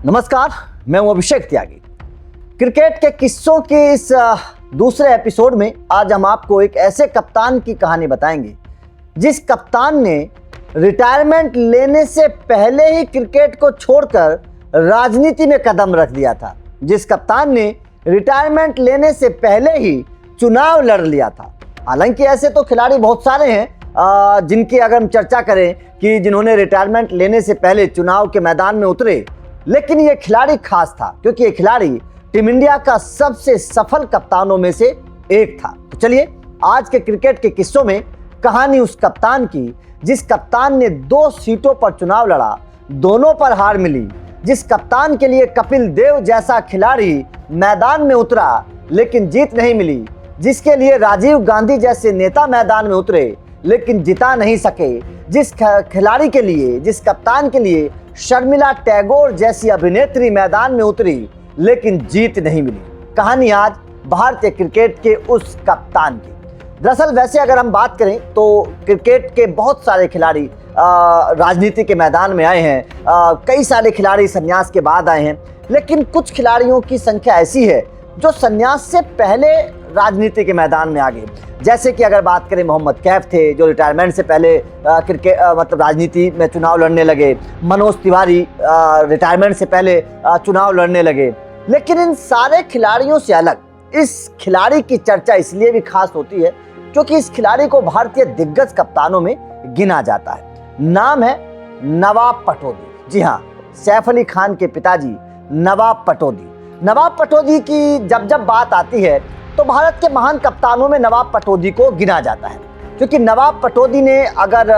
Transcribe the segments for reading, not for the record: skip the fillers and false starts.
नमस्कार, मैं हूं अभिषेक त्यागी। क्रिकेट के किस्सों के इस दूसरे एपिसोड में आज हम आपको एक ऐसे कप्तान की कहानी बताएंगे जिस कप्तान ने रिटायरमेंट लेने से पहले ही क्रिकेट को छोड़कर राजनीति में कदम रख दिया था। जिस कप्तान ने रिटायरमेंट लेने से पहले ही चुनाव लड़ लिया था। हालांकि ऐसे तो खिलाड़ी बहुत सारे हैं जिनकी अगर हम चर्चा करें कि जिन्होंने रिटायरमेंट लेने से पहले चुनाव के मैदान में उतरे, लेकिन ये खिलाड़ी खास था क्योंकि ये खिलाड़ी टीम इंडिया का सबसे सफल कप्तानों में से एक था। तो चलिए आज के क्रिकेट के किस्सों में कहानी उस कप्तान की जिस कप्तान ने 2 सीटों पर चुनाव लड़ा, दोनों पर हार मिली। जिस कप्तान के लिए कपिल देव जैसा खिलाड़ी मैदान में उतरा लेकिन जीत नहीं मिली, जिसके लिए राजीव गांधी जैसे नेता मैदान में उतरे लेकिन जिता नहीं सके, जिस खिलाड़ी के लिए, जिस कप्तान के लिए शर्मिला टैगोर जैसी अभिनेत्री मैदान में उतरी लेकिन जीत नहीं मिली। कहानी आज भारतीय क्रिकेट के उस कप्तान की। दरअसल वैसे अगर हम बात करें तो क्रिकेट के बहुत सारे खिलाड़ी राजनीति के मैदान में आए हैं, कई सारे खिलाड़ी संन्यास के बाद आए हैं, लेकिन कुछ खिलाड़ियों की संख्या ऐसी है जो संन्यास से पहले राजनीति के मैदान में आ गए। जैसे कि अगर बात करें, मोहम्मद कैफ थे जो रिटायरमेंट से पहले क्रिकेट राजनीति में चुनाव लड़ने लगे। मनोज तिवारी रिटायरमेंट से पहले चुनाव लड़ने लगे। लेकिन इन सारे खिलाड़ियों से अलग इस खिलाड़ी की चर्चा इसलिए भी खास होती है क्योंकि इस खिलाड़ी को भारतीय दिग्गज कप्तानों में गिना जाता है। नाम है नवाब पटौदी। जी हाँ, सैफ अली खान के पिताजी नवाब पटौदी। नवाब पटौदी की जब बात आती है तो भारत के महान कप्तानों में नवाब पटौदी को गिना जाता है क्योंकि नवाब पटौदी ने, अगर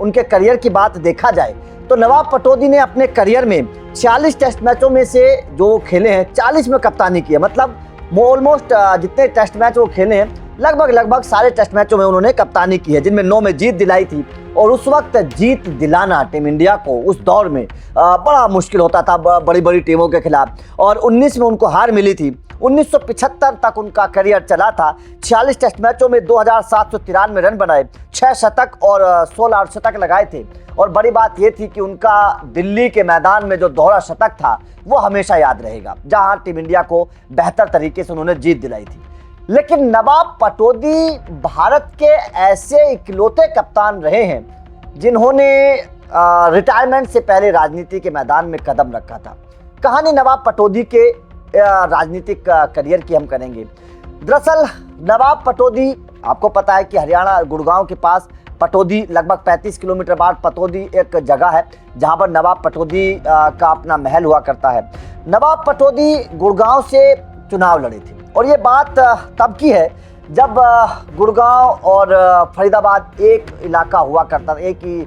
उनके करियर की बात देखा जाए तो नवाब पटौदी ने अपने करियर में 46 टेस्ट मैचों में से जो खेले हैं 40 में कप्तानी की है। मतलब ऑलमोस्ट जितने टेस्ट मैच वो खेले हैं लगभग सारे टेस्ट मैचों में उन्होंने कप्तानी की है, जिनमें 9 में जीत दिलाई थी। और उस वक्त जीत दिलाना टीम इंडिया को उस दौर में बड़ा मुश्किल होता था बड़ी टीमों के खिलाफ। और 19 में उनको हार मिली थी। 1975 तक उनका करियर चला था। 46 टेस्ट मैचों में 2793 रन बनाए, 6 शतक और 16 अर्धशतक लगाए थे। और बड़ी बात यह थी कि उनका दिल्ली के मैदान में जो दोहरा शतक था वो हमेशा याद रहेगा, जहां टीम इंडिया को बेहतर तरीके से उन्होंने जीत दिलाई थी। लेकिन नवाब पटौदी भारत के ऐसे इकलौते कप्तान रहे हैं जिन्होंने रिटायरमेंट से पहले राजनीति के मैदान में कदम रखा था। कहानी नवाब पटौदी के राजनीतिक करियर की हम करेंगे। दरअसल नवाब पटौदी, आपको पता है कि हरियाणा गुड़गांव के पास पटौदी, लगभग 35 किलोमीटर बाद पटौदी एक जगह है जहां पर नवाब पटौदी का अपना महल हुआ करता है। नवाब पटौदी गुड़गांव से चुनाव लड़े थे और ये बात तब की है जब गुड़गांव और फरीदाबाद एक इलाका हुआ करता था, एक ही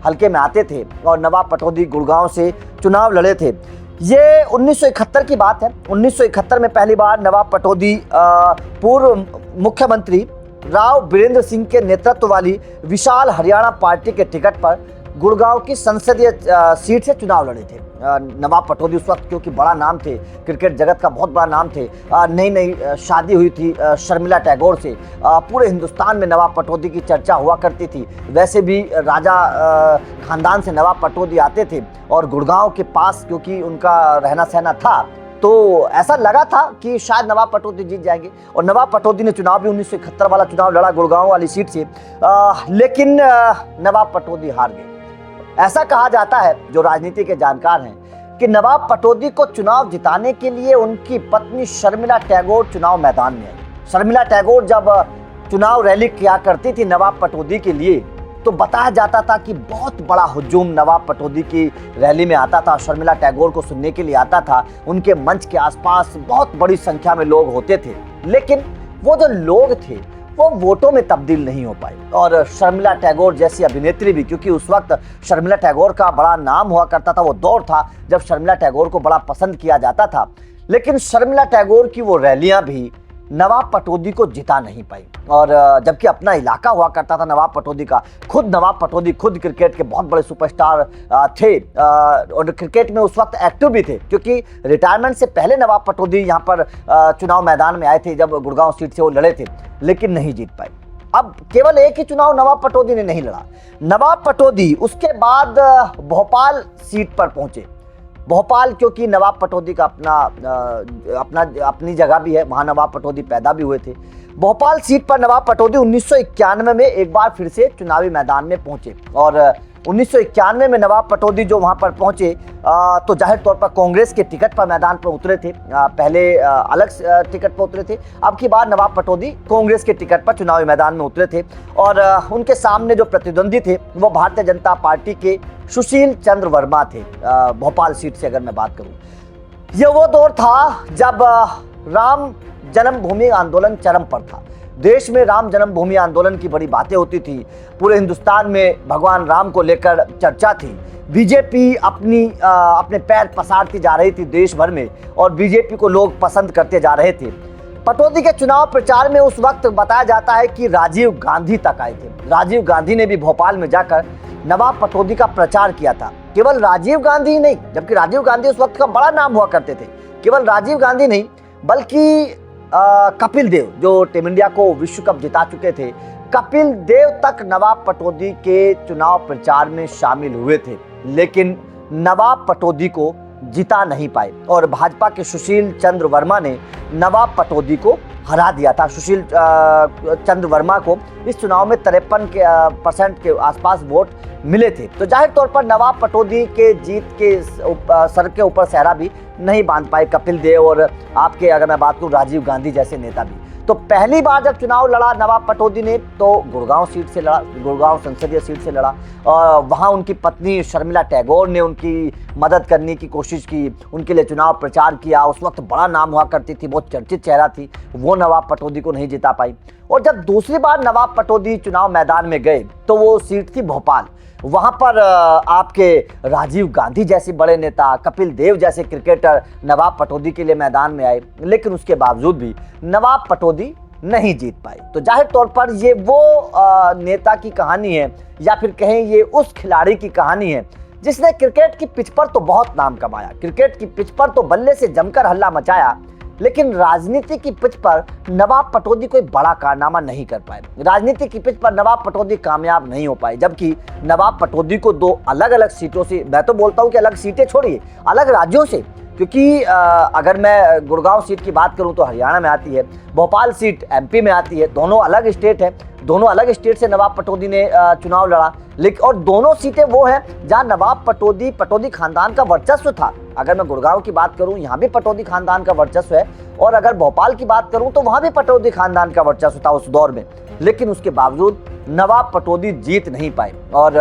हल्के में आते थे और नवाब पटौदी गुड़गांव से चुनाव लड़े थे। ये 1971 की बात है। 1971 में पहली बार नवाब पटौदी पूर्व मुख्यमंत्री राव बीरेंद्र सिंह के नेतृत्व वाली विशाल हरियाणा पार्टी के टिकट पर गुड़गांव की संसदीय सीट से चुनाव लड़े थे। नवाब पटौदी उस वक्त क्योंकि बड़ा नाम थे, क्रिकेट जगत का बहुत बड़ा नाम थे। नई शादी हुई थी शर्मिला टैगोर से। पूरे हिंदुस्तान में नवाब पटौदी की चर्चा हुआ करती थी। वैसे भी राजा खानदान से नवाब पटौदी आते थे और गुड़गांव के पास क्योंकि उनका रहना सहना था तो ऐसा लगा था कि शायद नवाब पटौदी जीत जाएंगे। और नवाब पटौदी ने चुनाव भी 1971 वाला चुनाव लड़ा गुड़गांव वाली सीट से, लेकिन नवाब पटौदी हार गए। ऐसा कहा जाता है, जो राजनीति के जानकार हैं, कि नवाब पटौदी को चुनाव जिताने के लिए उनकी पत्नी शर्मिला टैगोर चुनाव मैदान में आई। शर्मिला टैगोर जब चुनाव रैली किया करती थी नवाब पटौदी के लिए तो बताया जाता था कि बहुत बड़ा हुजूम नवाब पटौदी की रैली में आता था, शर्मिला टैगोर को सुनने के लिए आता था। उनके मंच के आसपास बहुत बड़ी संख्या में लोग होते थे, लेकिन वो जो लोग थे वो वोटों में तब्दील नहीं हो पाए। और शर्मिला टैगोर जैसी अभिनेत्री भी, क्योंकि उस वक्त शर्मिला टैगोर का बड़ा नाम हुआ करता था, वो दौर था जब शर्मिला टैगोर को बड़ा पसंद किया जाता था, लेकिन शर्मिला टैगोर की वो रैलियां भी नवाब पटौदी को जिता नहीं पाई। और जबकि अपना इलाका हुआ करता था नवाब पटौदी का, नवाब पटौदी खुद क्रिकेट के बहुत बड़े सुपरस्टार थे और क्रिकेट में उस वक्त एक्टिव भी थे, क्योंकि रिटायरमेंट से पहले नवाब पटौदी यहाँ पर चुनाव मैदान में आए थे जब गुड़गांव सीट से वो लड़े थे, लेकिन नहीं जीत पाए। अब केवल एक ही चुनाव नवाब पटौदी ने नहीं लड़ा। नवाब पटौदी उसके बाद भोपाल सीट पर पहुंचे। भोपाल क्योंकि नवाब पटौदी का अपनी जगह भी है, वहाँ नवाब पटौदी पैदा भी हुए थे। भोपाल सीट पर नवाब पटौदी 1991 में एक बार फिर से चुनावी मैदान में पहुंचे और 1991 में नवाब पटौदी जो वहां पर पहुंचे तो जाहिर तौर पर कांग्रेस के टिकट पर मैदान पर उतरे थे। पहले अलग टिकट पर उतरे थे, अब की बार नवाब पटौदी कांग्रेस के टिकट पर चुनावी मैदान में उतरे थे और उनके सामने जो प्रतिद्वंदी थे वो भारतीय जनता पार्टी के सुशील चंद्र वर्मा थे। भोपाल सीट से अगर मैं बात करूं, ये वो दौर था जब राम जन्मभूमि आंदोलन चरम पर था। देश में राम जन्मभूमि आंदोलन की बड़ी बातें होती थी, पूरे हिंदुस्तान में भगवान राम को लेकर चर्चा थी। बीजेपी अपने पैर पसारती जा रही थी देश भर में और बीजेपी को लोग पसंद करते जा रहे थे। पटौदी के चुनाव प्रचार में उस वक्त बताया जाता है कि राजीव गांधी तक आए थे। राजीव गांधी ने भी भोपाल में जाकर नवाब पटौदी का प्रचार किया था। केवल राजीव गांधी ही नहीं, जबकि राजीव गांधी उस वक्त का बड़ा नाम हुआ करते थे, केवल राजीव गांधी नहीं बल्कि कपिल देव जो टीम इंडिया को विश्व कप जिता चुके थे, कपिल देव तक नवाब पटौदी के चुनाव प्रचार में शामिल हुए थे, लेकिन नवाब पटौदी को जिता नहीं पाए और भाजपा के सुशील चंद्र वर्मा ने नवाब पटौदी को हरा दिया था। सुशील चंद्र वर्मा को इस चुनाव में 53% के आसपास वोट मिले थे। तो जाहिर तौर पर नवाब पटौदी के जीत के सर के ऊपर सहरा भी नहीं बांध पाए कपिल देव और आपके अगर मैं बात करूं राजीव गांधी जैसे नेता भी। तो पहली बार जब चुनाव लड़ा नवाब पटौदी ने तो गुड़गांव सीट से लड़ा, गुड़गांव संसदीय सीट से लड़ा और वहां उनकी पत्नी शर्मिला टैगोर ने उनकी मदद करने की कोशिश की, उनके लिए चुनाव प्रचार किया। उस वक्त बड़ा नाम हुआ करती थी, बहुत चर्चित चेहरा थी, वो नवाब पटौदी को नहीं जिता पाई। और जब दूसरी बार नवाब पटौदी चुनाव मैदान में गए तो वो सीट थी भोपाल। वहां पर आपके राजीव गांधी जैसे बड़े नेता, कपिल देव जैसे क्रिकेटर नवाब पटौदी के लिए मैदान में आए, लेकिन उसके बावजूद भी नवाब पटौदी नहीं जीत पाए। तो जाहिर तौर पर ये वो नेता की कहानी है या फिर कहें ये उस खिलाड़ी की कहानी है जिसने क्रिकेट की पिच पर तो बहुत नाम कमाया, क्रिकेट की पिच पर तो बल्ले से जमकर हल्ला मचाया, लेकिन राजनीति की पिच पर नवाब पटौदी कोई बड़ा कारनामा नहीं कर पाए। राजनीति की पिच पर नवाब पटौदी कामयाब नहीं हो पाए, जबकि नवाब पटौदी को 2 अलग अलग सीटों से, मैं तो बोलता हूं कि अलग सीटें छोड़िए, अलग राज्यों से, क्योंकि अगर मैं गुड़गांव सीट की बात करूं तो हरियाणा में आती है, भोपाल सीट एमपी में आती है, दोनों अलग स्टेट है, दोनों अलग स्टेट से नवाब पटौदी ने चुनाव लड़ा। लेकिन और दोनों सीटें वो हैं जहां नवाब पटौदी खानदान का वर्चस्व था। अगर मैं गुड़गांव की बात करूं, यहाँ भी पटौदी खानदान का वर्चस्व है, और अगर भोपाल की बात करूं तो वहां भी पटौदी खानदान का वर्चस्व था उस दौर में, लेकिन उसके बावजूद नवाब पटौदी जीत नहीं पाए। और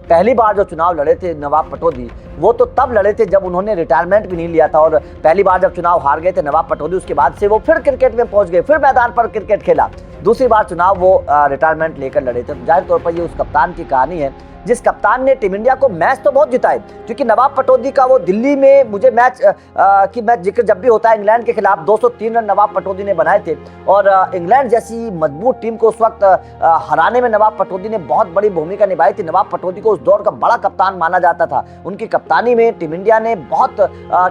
पहली बार जो चुनाव लड़े थे नवाब पटौदी, वो तो तब लड़े थे जब उन्होंने रिटायरमेंट भी नहीं लिया था, और पहली बार जब चुनाव हार गए थे नवाब पटौदी, उसके बाद से वो फिर क्रिकेट में पहुंच गए, फिर मैदान पर क्रिकेट खेला। दूसरी बार चुनाव वो रिटायरमेंट लेकर लड़े थे। जाहिर तौर पर ये उस कप्तान की कहानी है जिस कप्तान ने टीम इंडिया को मैच तो बहुत जिताए, क्योंकि नवाब पटौदी का वो दिल्ली में मुझे मैच की मैच जिक्र जब भी होता है, इंग्लैंड के खिलाफ 203 रन नवाब पटौदी ने बनाए थे, और इंग्लैंड जैसी मजबूत टीम को उस वक्त हराने में नवाब पटौदी ने बहुत बड़ी भूमिका निभाई थी। नवाब पटौदी को उस दौर का बड़ा कप्तान माना जाता था। उनकी कप्तानी में टीम इंडिया ने बहुत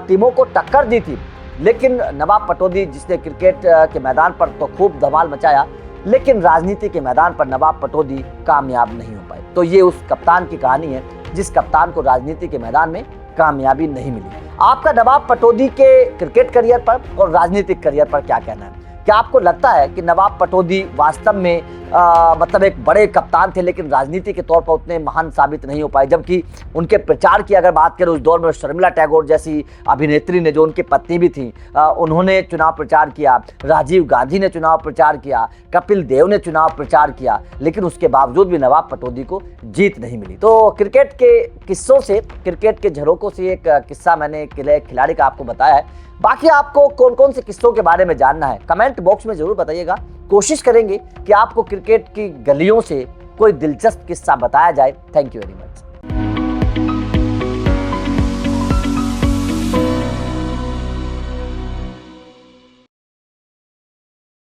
टीमों को टक्कर दी थी, लेकिन नवाब पटौदी जिसने क्रिकेट के मैदान पर तो खूब धमाल मचाया, लेकिन राजनीति के मैदान पर नवाब पटौदी कामयाब नहीं हो पाए। तो ये उस कप्तान की कहानी है जिस कप्तान को राजनीति के मैदान में कामयाबी नहीं मिली। आपका नवाब पटौदी के क्रिकेट करियर पर और राजनीतिक करियर पर क्या कहना है? क्या आपको लगता है कि नवाब पटौदी वास्तव में मतलब एक बड़े कप्तान थे, लेकिन राजनीति के तौर पर उतने महान साबित नहीं हो पाए? जबकि उनके प्रचार की अगर बात करें, उस दौर में शर्मिला टैगोर जैसी अभिनेत्री ने, जो उनकी पत्नी भी थी, उन्होंने चुनाव प्रचार किया, राजीव गांधी ने चुनाव प्रचार किया, कपिल देव ने चुनाव प्रचार किया, लेकिन उसके बावजूद भी नवाब पटौदी को जीत नहीं मिली। तो क्रिकेट के किस्सों से, क्रिकेट के झरोकों से एक किस्सा मैंने खिलाड़ी का आपको बताया है। बाकी आपको कौन कौन से किस्सों के बारे में जानना है, कमेंट बॉक्स में जरूर बताइएगा। कोशिश करेंगे कि आपको क्रिकेट की गलियों से कोई दिलचस्प किस्सा बताया जाए। Thank you very much.